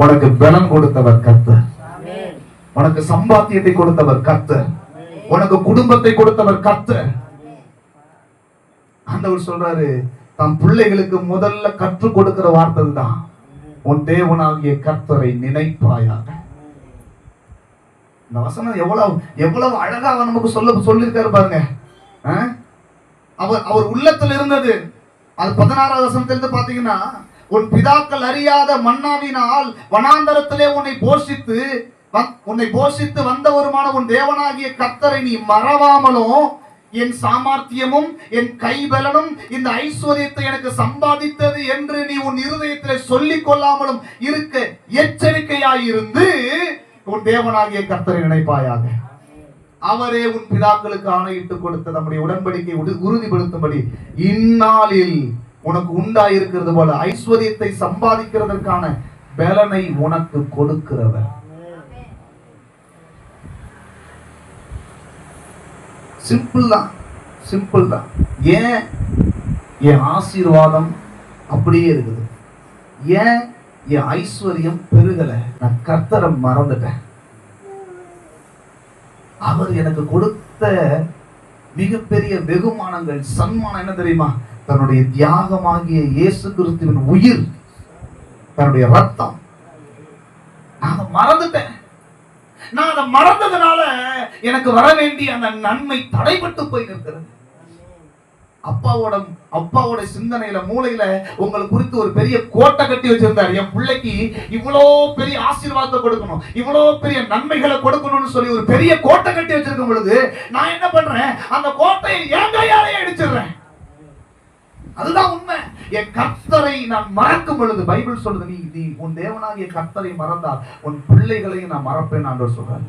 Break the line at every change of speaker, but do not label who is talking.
உனக்கு பலம் கொடுத்தவர் கர்த்தர். உனக்கு சம்பாத்தியத்தை கொடுத்தவர் கர்த்தர். உனக்கு குடும்பத்தை கொடுத்தவர் கர்த்தர். ஆண்டவர் சொல்றாரு, தம் பிள்ளைகளுக்கு முதல்ல கற்றுக் கொடுக்கிற வார்த்தை தான், உன் தேவனாகிய கர்த்தரை நினைப்பாயாக. இந்த வசனம் எவ்வளவு அழகாக நமக்கு சொல்லிருக்காரு பாருங்க. அவர் உள்ளத்தில் இருந்தது. அது 16வது வசனத்திலிருந்து பாத்தீங்கன்னா, உன் பிதாக்கள் அறியாத மன்னாவினால் வனாந்தரத்திலே உன்னை போஷித்து வந்தவருமான உன் தேவனாகிய கர்த்தரை நீ மறவாமலும், என் சாமர்த்தியமும் என் கைபலனும் இந்த ஐஸ்வர்யத்தை எனக்கு சம்பாதித்தது என்று நீ உன் இருதயத்தில் சொல்லிக் கொள்ளாமலும் இருக்க எச்சரிக்கையாயிருந்து உன் தேவனாகிய கர்த்தரை நினைப்பாயாக. அவரே உன் பிதாக்களுக்கு ஆணையிட்டு கொடுத்த நம்முடைய உடன்படிக்கை உறுதிப்படுத்தும்படி இந்நாளில் உனக்கு உண்டாயிருக்கிறது போல ஐஸ்வர்யத்தை சம்பாதிக்கிறதற்கான பலனை உனக்கு கொடுக்கிறவர். சிம்பிள் தான். ஏன் என் ஆசீர்வாதம் அப்படியே இருக்குது? ஏன் என் ஐஸ்வர்யம் பெருகல? நான் கர்த்தரை மறந்துட்டேன். அவர் எனக்கு கொடுத்த மிகப்பெரிய வெகுமானங்கள், சன்மானம் என்ன தெரியுமா? தன்னுடைய தியாகமாகிய இயேசு கிறிஸ்துவின் உயிர், தன்னுடைய ரத்தம். நான் அதை மறந்துட்டேன். நான் அதை மறந்ததுனால எனக்கு வர வேண்டிய அந்த நன்மை தடைபட்டு போய் நிற்கிறது. அப்பாவோட சிந்தனையில, மூளையில உங்களை குறித்து ஒரு பெரிய கோட்டை கட்டி வச்சிருந்தாரு. என் பிள்ளைக்கு இவ்வளோ பெரிய ஆசீர்வாதத்தை கொடுக்கணும், இவ்வளோ பெரிய நன்மைகளை கொடுக்கணும்னு சொல்லி ஒரு பெரிய கோட்டை கட்டி வச்சிருக்கும் பொழுது நான் என்ன பண்றேன்? அந்த கோட்டையை என் கையாலே அடிச்சிடுறேன். அதுதான் உண்மை. என் கர்த்தரை நான் மறக்கும் பொழுது பைபிள் சொல்றது, நீ உன் தேவனாகிய கர்த்தரை மறந்தால் உன் பிள்ளைகளையும் நான் மறப்பேன் ஆண்டவர் சொல்றார்.